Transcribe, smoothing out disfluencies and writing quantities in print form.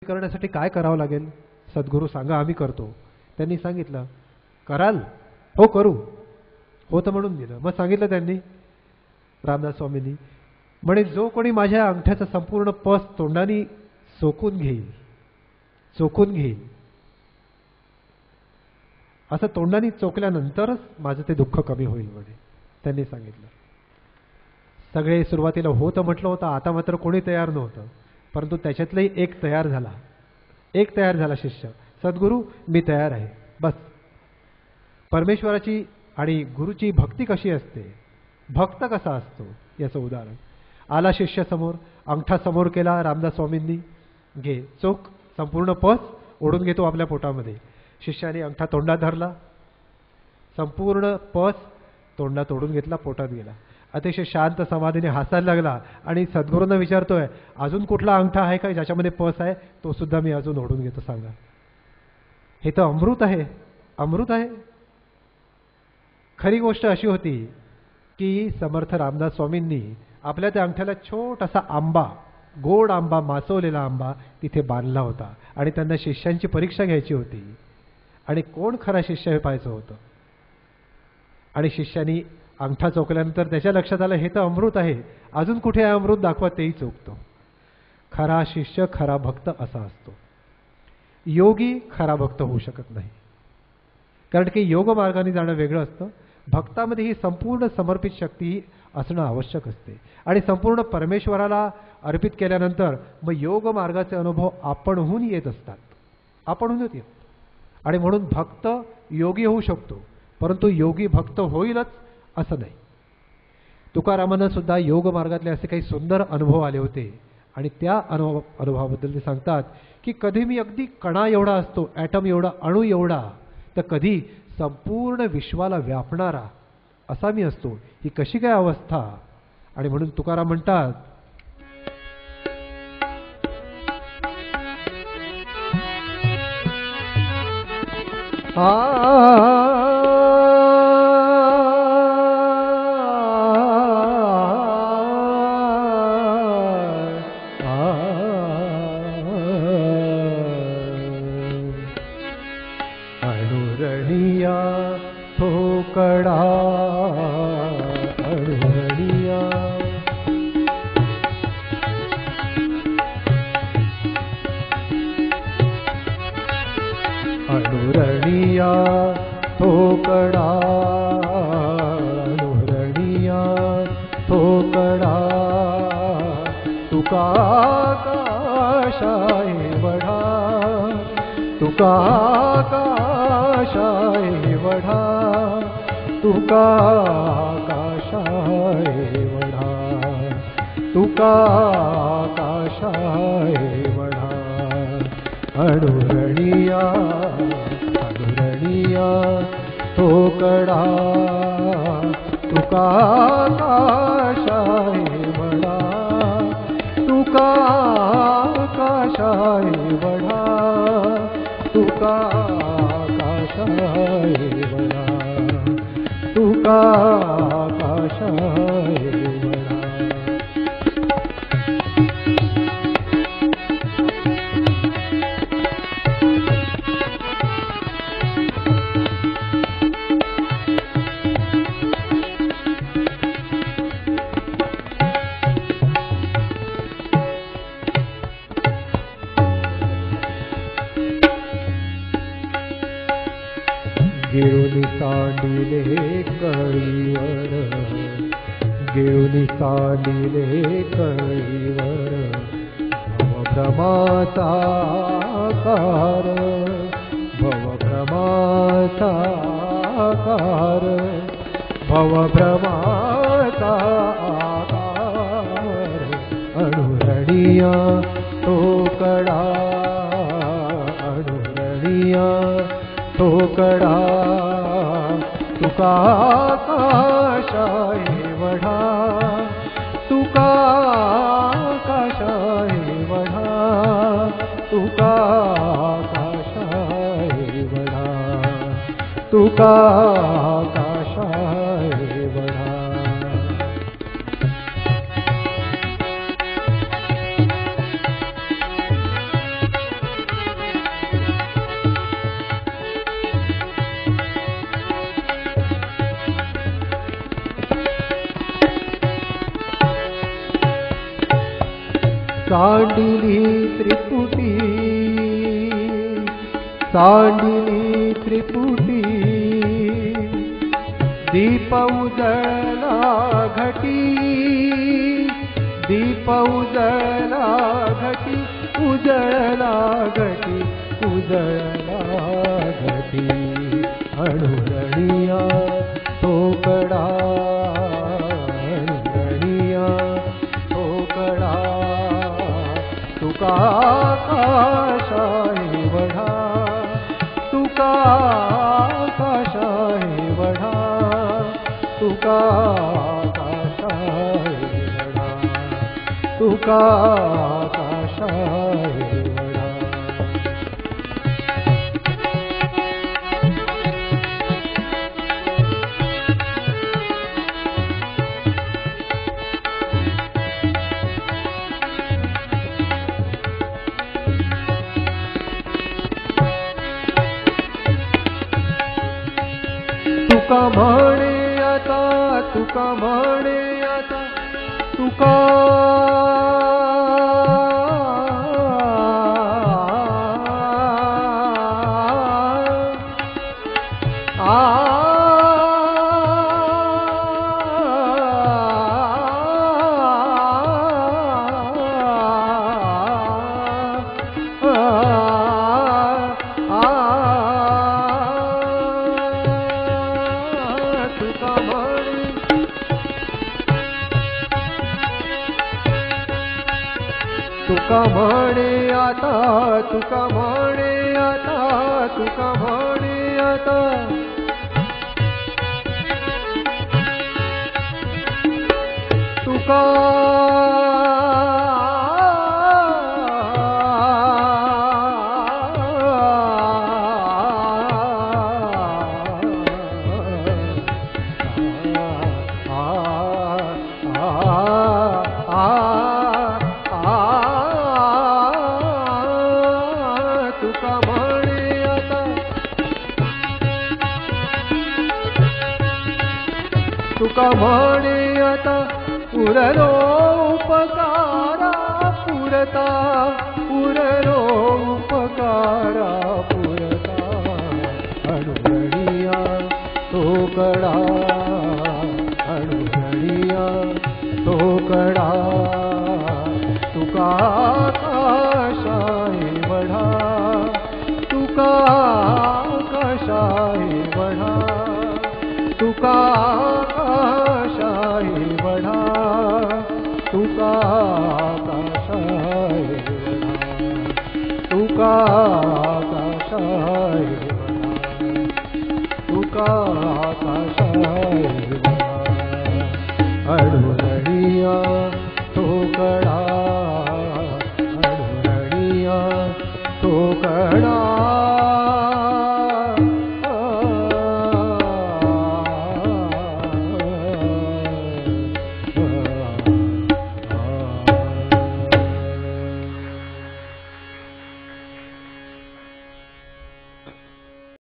करण्यासाठी काय करावं लागेल? सद्गुरू सांगा, आम्ही करतो. त्यांनी सांगितलं, कराल? हो करू. हो तर म्हणून दिलं. मग सांगितलं त्यांनी रामदास स्वामींनी, म्हणे जो कोणी माझ्या अंगठ्याचा संपूर्ण पस तोंडाने चोखून घेईल, असं तोंडाने चोखल्यानंतरच माझं ते दुःख कमी होईल म्हणे त्यांनी सांगितलं. सगळे सुरुवातीला हो तर म्हटलं होतं, आता मात्र कोणी तयार नव्हतं. परंतु त्याच्यातलाही एक तयार झाला शिष्य. सद्गुरू मी तयार आहे. बस. परमेश्वराची आणि गुरुची भक्ती कशी असते, भक्त कसा असतो याचं उदाहरण. आला शिष्य समोर, अंगठा समोर केला रामदास स्वामींनी, घे चोख, संपूर्ण पस ओढून घेतो आपल्या पोटामध्ये. शिष्याने अंगठा तोंडात धरला, संपूर्ण पस तोंडात ओढून घेतला, पोटात गेला. अतिशय शांत समाधीने हसायला लागला आणि सद्गुरूंना विचारतोय, अजून कुठला अंगठा आहे का ज्याच्यामध्ये पस आहे, तो सुद्धा मी अजून ओढून घेतो, सांगा. हे तर अमृत आहे, अमृत आहे. खरी गोष्ट अशी होती की समर्थ रामदास स्वामींनी आपल्या त्या अंगठ्याला छोटासा आंबा, गोड आंबा, मासवलेला आंबा तिथे बांधला होता आणि त्यांना शिष्यांची परीक्षा घ्यायची होती आणि कोण खरा शिष्य हे पाहायचं होतं. आणि शिष्यांनी अंगठा चोखल्यानंतर त्याच्या लक्षात आलं, हे तर अमृत आहे, अजून कुठे आहे अमृत दाखवा, तेही चोखतो. खरा शिष्य, खरा भक्त असा असतो. योगी खरा भक्त होऊ शकत नाही, कारण की योग मार्गाने जाणं वेगळं असतं. भक्तामध्ये ही संपूर्ण समर्पित शक्ती असणं आवश्यक असते आणि संपूर्ण परमेश्वराला अर्पित केल्यानंतर मग योग मार्गाचे अनुभव आपणहून येत असतात, आपणहून येत. आणि म्हणून भक्त योगी होऊ शकतो, परंतु योगी भक्त होईलच असं नाही. तुकारामांना सुद्धा योग मार्गातले असे काही सुंदर अनुभव आले होते आणि त्या अनुभवाबद्दल ते सांगतात की कधी मी अगदी कणा एवढा असतो, ॲटम एवढा, अणू एवढा, तर कधी संपूर्ण विश्वाला व्यापणारा असा मी असतो. ही कशी काय अवस्था? आणि म्हणून तुकाराम म्हणतात, अणुरणिया ठोकड़ा, अणुरणिया अणुरणिया ठोकड़ा, अणुरणिया ठोकड़ा, तुका आकाशाय वढा, तुका आकाशाय वढा, तुका आकाशाय वढा, तुका आकाशाय वढा. अणुरणिया अणुरणिया ठोकड़ा, तुका आकाशाय वढा, तुका आकाशाय वढा, तुका आकाशाय वढा, तुका आकाशाय वढा. गिळूनी सांडिले कळीवर, गिळूनी सांडिले कळीवर, भवभ्रमाचा आकार, भवभ्रमाचा आकार, भवभ्रमाचा आकार. अणुरणिया ठोकड़ा, अणुरणिया ठोकड़ा, तुका आकाशाय वढा, तुका आकाशाय वढा, तुका आकाशाय वढा, तुका आकाशाय वढा. सांडिली त्रिपुटी सांडिली त्रिपुटी दीप उजळला घटी दीप उजळला घटी उजळला घटी उजळला घटी अणुरणिया ठोकळा अणुरणिया ठोकळा तुका आकाशाही वढा तुका आकाशाही वढा तुका आकाशाही वढा तुका आकाशाही वढा तुका म्हणे आता तुका म्हणे आता तुका तुका म्हणे आता तुका म्हणे आता तुका म्हणे आता तुका तुका म्हणे आता पुरलो उपकारा पुरता पुरलो उपकारा पुरता अणुरणिया ठोकळा अणुरणिया ठोकळा तुका आकाशाही वढा तुका आकाशाही वढा तुका आकाशाही वढा तुका आकाशाही वढा तुका आकाशाही वढा तुका आकाशाही वढा अडवला